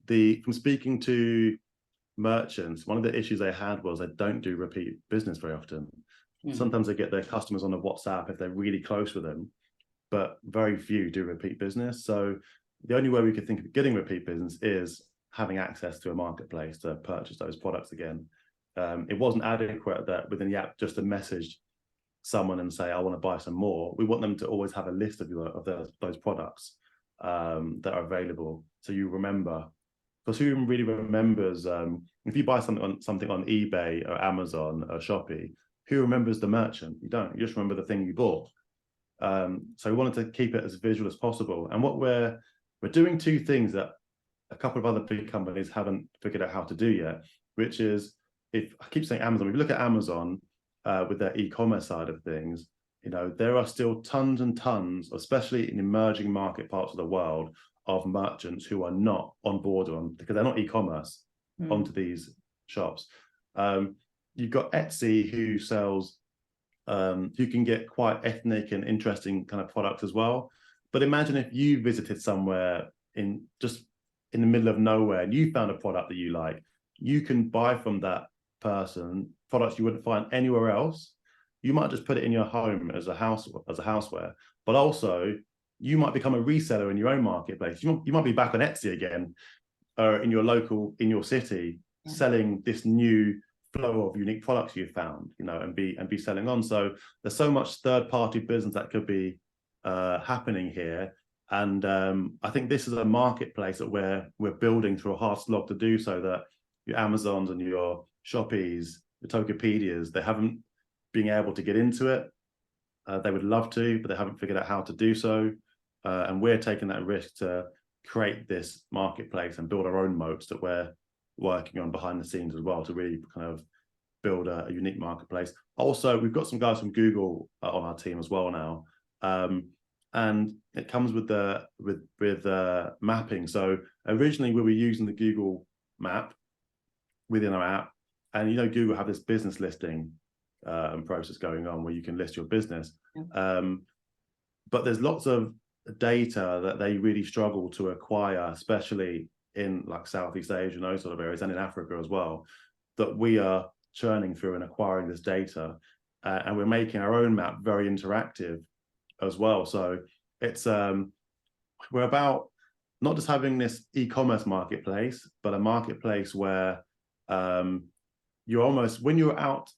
from speaking to merchants, one of the issues they had was they don't do repeat business very often. Sometimes they get their customers on a WhatsApp if they're really close with them, but very few do repeat business. So the only way we could think of getting repeat business is having access to a marketplace to purchase those products again. It wasn't adequate that within the app just to message someone and say, I want to buy some more. We want them to always have a list of those products that are available, so you remember. Because who really remembers, if you buy something on eBay or Amazon or Shopee, who remembers the merchant? You don't. You just remember the thing you bought. So we wanted to keep it as visual as possible. And what we're doing two things that a couple of other big companies haven't figured out how to do yet, which is, if I keep saying Amazon, if you look at Amazon with their e-commerce side of things, you know, there are still tons and tons, especially in emerging market parts of the world, of merchants who are not on board because they're not e-commerce onto these shops. You've got Etsy, who sells, who can get quite ethnic and interesting kind of products as well. But imagine if you visited somewhere in the middle of nowhere and you found a product that you like, you can buy from that person products you wouldn't find anywhere else. You might just put it in your home as a houseware, but also you might become a reseller in your own marketplace. You might be back on Etsy again, or in your city, selling this new flow of unique products you've found, you know, and be selling on. So there's so much third-party business that could be happening here. And I think this is a marketplace that we're building through a hard slog to do, so that your Amazons and your Shopees, your Tokopedias, they haven't been able to get into it. They would love to, but they haven't figured out how to do so. And we're taking that risk to create this marketplace and build our own moats that we're working on behind the scenes as well, to really kind of build a unique marketplace. Also, we've got some guys from Google on our team as well now, and it comes with mapping. So originally we were using the Google map within our app, and you know, Google have this business listing process going on where you can list your business, but there's lots of data that they really struggle to acquire, especially in like Southeast Asia and those sort of areas, and in Africa as well, that we are churning through and acquiring this data, and we're making our own map very interactive as well. So it's we're about not just having this e-commerce marketplace, but a marketplace where you're almost, when you're out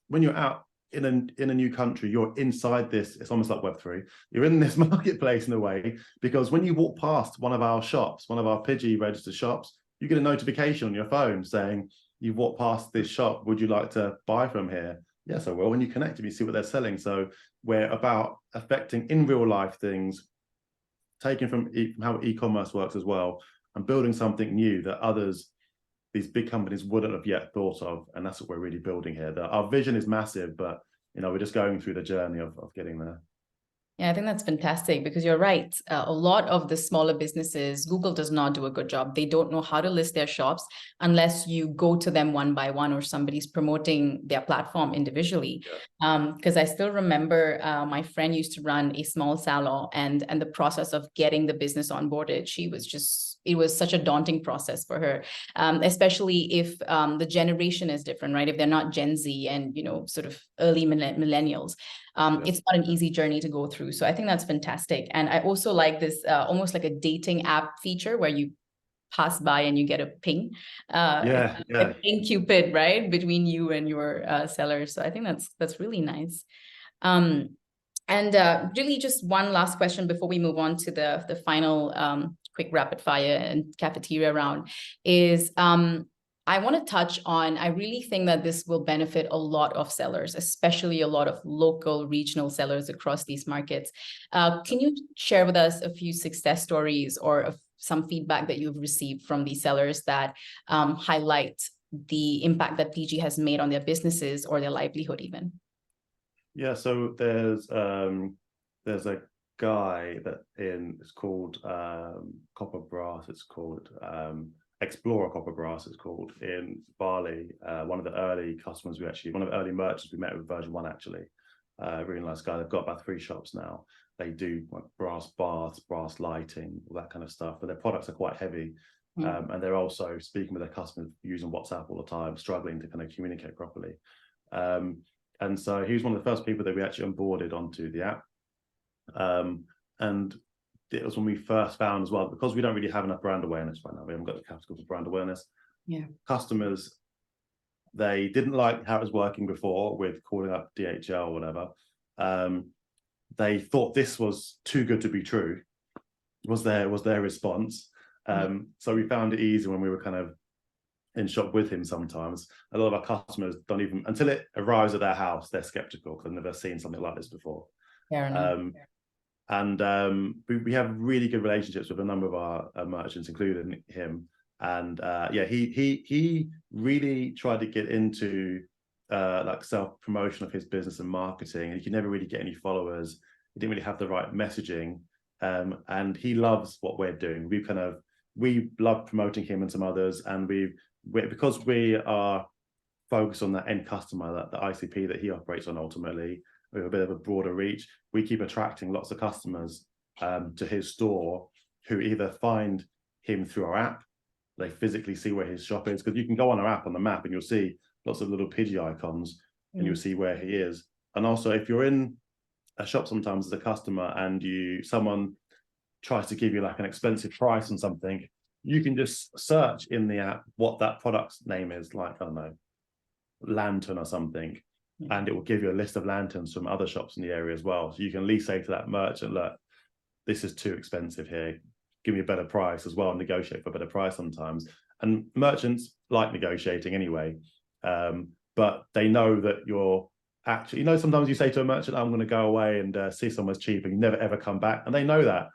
in a new country, you're inside this. It's almost like Web3. You're in this marketplace in a way, because when you walk past one of our shops, one of our Pigee registered shops, you get a notification on your phone saying, you've walked past this shop, would you like to buy from here? Yes, I will. When you connect, you see what they're selling. So we're about affecting in real life things, taking from how e-commerce works as well, and building something new that these big companies wouldn't have yet thought of. And that's what we're really building here. Our vision is massive, but you know, we're just going through the journey of getting there. Yeah, I think that's fantastic, because you're right. A lot of the smaller businesses, Google does not do a good job. They don't know how to list their shops unless you go to them one by one, or somebody's promoting their platform individually. Because I still remember my friend used to run a small salon, and the process of getting the business onboarded, it was such a daunting process for her, especially if the generation is different, right? If they're not Gen Z and, you know, sort of early millennials. It's not an easy journey to go through. So I think that's fantastic. And I also like this almost like a dating app feature where you pass by and you get a ping. A ping Cupid, right, between you and your seller. So I think that's really nice. And really just one last question before we move on to the final quick rapid fire and cafeteria round is, I want to touch on, I really think that this will benefit a lot of sellers, especially a lot of local regional sellers across these markets. Can you share with us a few success stories or some feedback that you've received from these sellers that highlight the impact that Pigee has made on their businesses or their livelihood even? Yeah, so there's a guy it's called Copper Brass, it's called Explorer Copper Brass, it's called, in Bali. One of the early customers one of the early merchants we met with version 1 actually. Really nice guy. They've got about 3 shops now. They do like brass baths, brass lighting, all that kind of stuff, but their products are quite heavy. And they're also speaking with their customers using WhatsApp all the time, struggling to kind of communicate properly. And so he was one of the first people that we actually onboarded onto the app. And it was when we first found as well, because we don't really have enough brand awareness right now. We haven't got the capital for brand awareness. Yeah. Customers, they didn't like how it was working before with calling up DHL or whatever. They thought this was too good to be true, was their response. So we found it easy when we were kind of in shop with him. Sometimes a lot of our customers don't even, until it arrives at their house, they're skeptical because they've never seen something like this before. Fair enough. And we have really good relationships with a number of our merchants, including him. And yeah, he really tried to get into like self-promotion of his business and marketing, and he could never really get any followers. He didn't really have the right messaging, and he loves what we're doing. We love promoting him and some others, and because we are focused on that end customer, the ICP that he operates on ultimately, with a bit of a broader reach, we keep attracting lots of customers to his store who either find him through our app, they physically see where his shop is, because you can go on our app on the map and you'll see lots of little Pigee icons and you'll see where he is. And also, if you're in a shop sometimes as a customer and someone tries to give you like an expensive price on something, you can just search in the app what that product's name is, like, I don't know, lantern or something, and it will give you a list of lanterns from other shops in the area as well. So you can at least say to that merchant, look, this is too expensive here, give me a better price as well, and negotiate for a better price sometimes. And merchants like negotiating anyway, but they know that you're actually, sometimes you say to a merchant, I'm going to go away and see somewhere cheap, and you never ever come back, and they know that.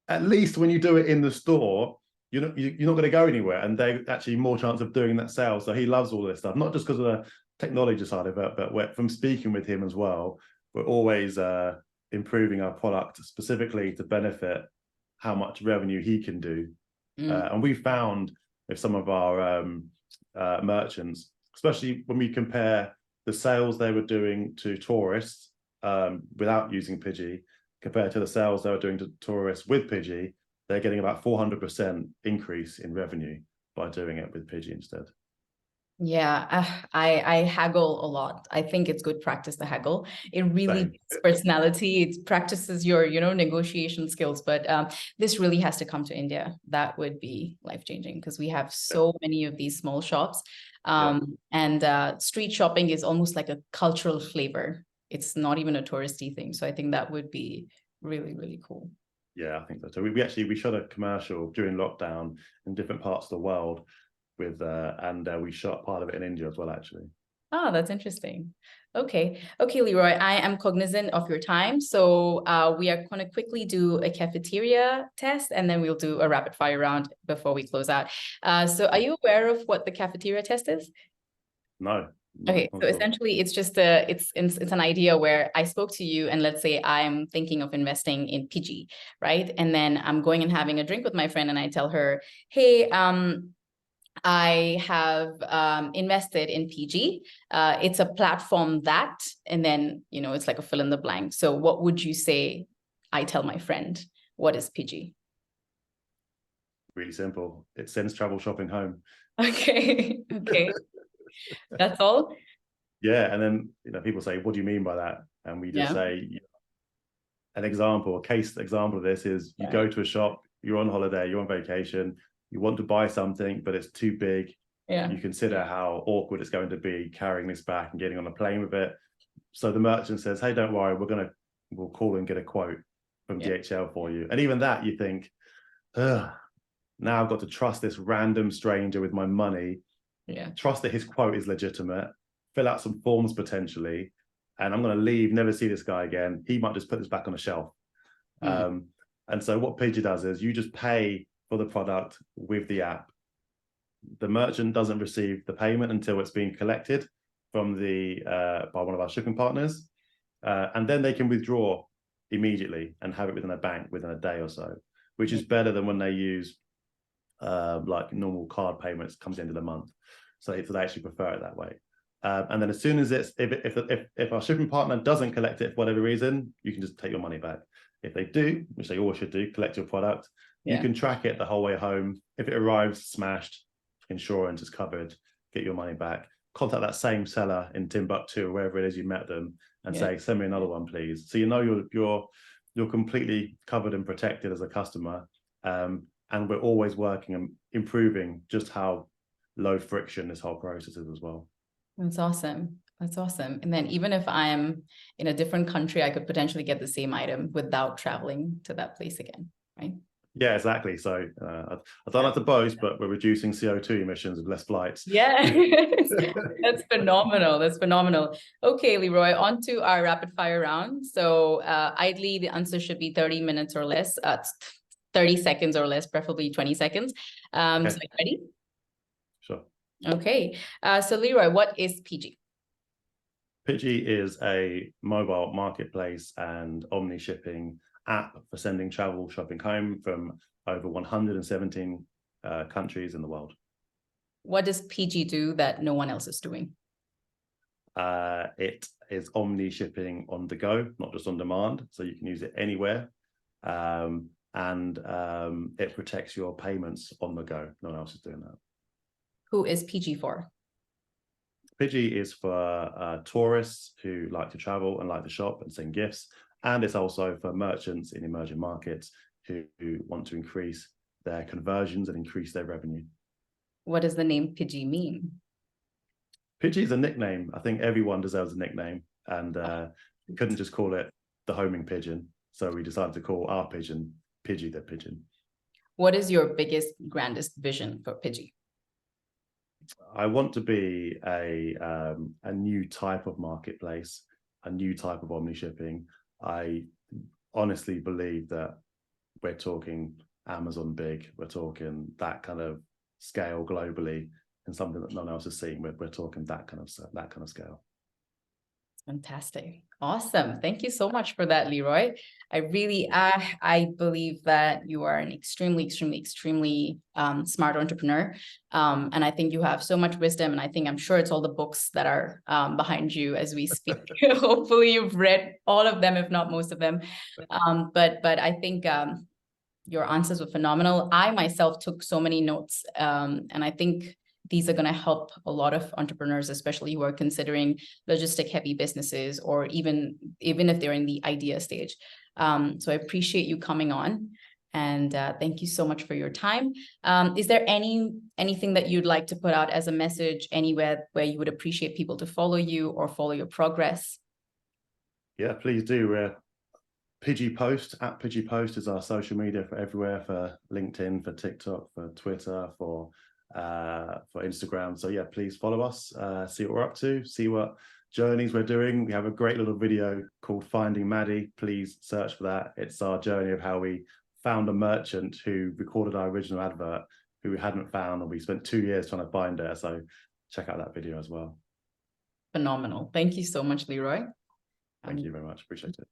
At least when you do it in the store, you're not going to go anywhere, and they actually more chance of doing that sale. So he loves all this stuff, not just because of the technology side of it, but from speaking with him as well, we're always improving our product specifically to benefit how much revenue he can do. And we found with some of our merchants, especially when we compare the sales they were doing to tourists without using Pigee compared to the sales they were doing to tourists with Pigee, they're getting about 400% increase in revenue by doing it with Pigee instead. Yeah, I haggle a lot. I think it's good practice to haggle. It really builds personality. It practices your, negotiation skills. But this really has to come to India. That would be life-changing, because we have so many of these small shops. And street shopping is almost like a cultural flavor. It's not even a touristy thing. So I think that would be really, really cool. Yeah, I think so. So we shot a commercial during lockdown in different parts of the world and we shot part of it in India as well, actually. Oh, that's interesting. Okay, Leroy, I am cognizant of your time. So we are going to quickly do a cafeteria test, and then we'll do a rapid fire round before we close out. So are you aware of what the cafeteria test is? No. Okay, so essentially it's just it's an idea where I spoke to you, and let's say I'm thinking of investing in Pigee, right? And then I'm going and having a drink with my friend, and I tell her, hey, I have invested in Pigee. It's a platform that, and then, it's like a fill in the blank. So what would you say I tell my friend? What is Pigee? Really simple. It sends travel shopping home. Okay. That's all? Yeah, and then, people say, what do you mean by that? And we just say, a case example of this is you go to a shop, you're on holiday, you're on vacation, you want to buy something, but it's too big. You consider how awkward it's going to be carrying this back and getting on a plane with it. So the merchant says, hey, don't worry, we'll call and get a quote from DHL for you. And even that, you think, now I've got to trust this random stranger with my money, trust that his quote is legitimate, fill out some forms potentially, and I'm going to leave, never see this guy again. He might just put this back on a shelf. And so what Pigee does is you just pay for the product with the app. The merchant doesn't receive the payment until it's being collected from by one of our shipping partners, and then they can withdraw immediately and have it within a bank within a day or so, which is better than when they use like normal card payments comes into the month. So they actually prefer it that way. And then as soon as if our shipping partner doesn't collect it for whatever reason, you can just take your money back. If they do, which they always should do, collect your product, you can track it the whole way home. If it arrives smashed, insurance is covered, get your money back. Contact that same seller in Timbuktu or wherever it is you met them and say, send me another one, please. So your you're completely covered and protected as a customer. And we're always working and improving just how low friction this whole process is as well. That's awesome. That's awesome. And then even if I'm in a different country, I could potentially get the same item without traveling to that place again, right? Yeah, exactly. So I don't like to boast, but we're reducing CO2 emissions with less flights. Yeah, that's phenomenal. That's phenomenal. Okay, Leroy, on to our rapid fire round. So ideally, the answer should be 30 minutes or less, 30 seconds or less, preferably 20 seconds. Okay. So ready? Sure. Okay. So Leroy, what is Pigee? Pigee is a mobile marketplace and omnishipping app for sending travel shopping home from over 117 countries in the world. What does Pigee do that no one else is doing? It is omnishipping on the go, not just on demand, so you can use it anywhere. And it protects your payments on the go. No one else is doing that. Who is Pigee for? Pigee is for tourists who like to travel and like to shop and send gifts. And it's also for merchants in emerging markets who want to increase their conversions and increase their revenue. What does the name Pigee mean? Pigee is a nickname. I think everyone deserves a nickname. And we couldn't just call it the homing pigeon. So we decided to call our pigeon Pigee the pigeon. What is your biggest, grandest vision for Pigee? I want to be a new type of marketplace, a new type of omnishipping. I honestly believe that we're talking Amazon big, we're talking that kind of scale globally, and something that no one else has seen. We're talking that kind of scale. Fantastic. Awesome. Thank you so much for that, Leroy. I really, I believe that you are an extremely, extremely, extremely smart entrepreneur. And I think you have so much wisdom. And I'm sure it's all the books that are behind you as we speak. Hopefully you've read all of them, if not most of them. But I think your answers were phenomenal. I myself took so many notes, and I think these are going to help a lot of entrepreneurs, especially who are considering logistic heavy businesses, or even if they're in the idea stage. So I appreciate you coming on, and thank you so much for your time. Is there anything that you'd like to put out as a message anywhere where you would appreciate people to follow you or follow your progress? Yeah, please do. Pigee Post, at Pigee Post is our social media for everywhere, for LinkedIn, for TikTok, for Twitter, for Instagram. So yeah, please follow us, see what we're up to, see what journeys we're doing. We have a great little video called Finding Maddie. Please search for that. It's our journey of how we found a merchant who recorded our original advert, who we hadn't found, and we spent 2 years trying to find her. So check out that video as well. Phenomenal. Thank you so much, Leroy. Thank you very much. Appreciate it.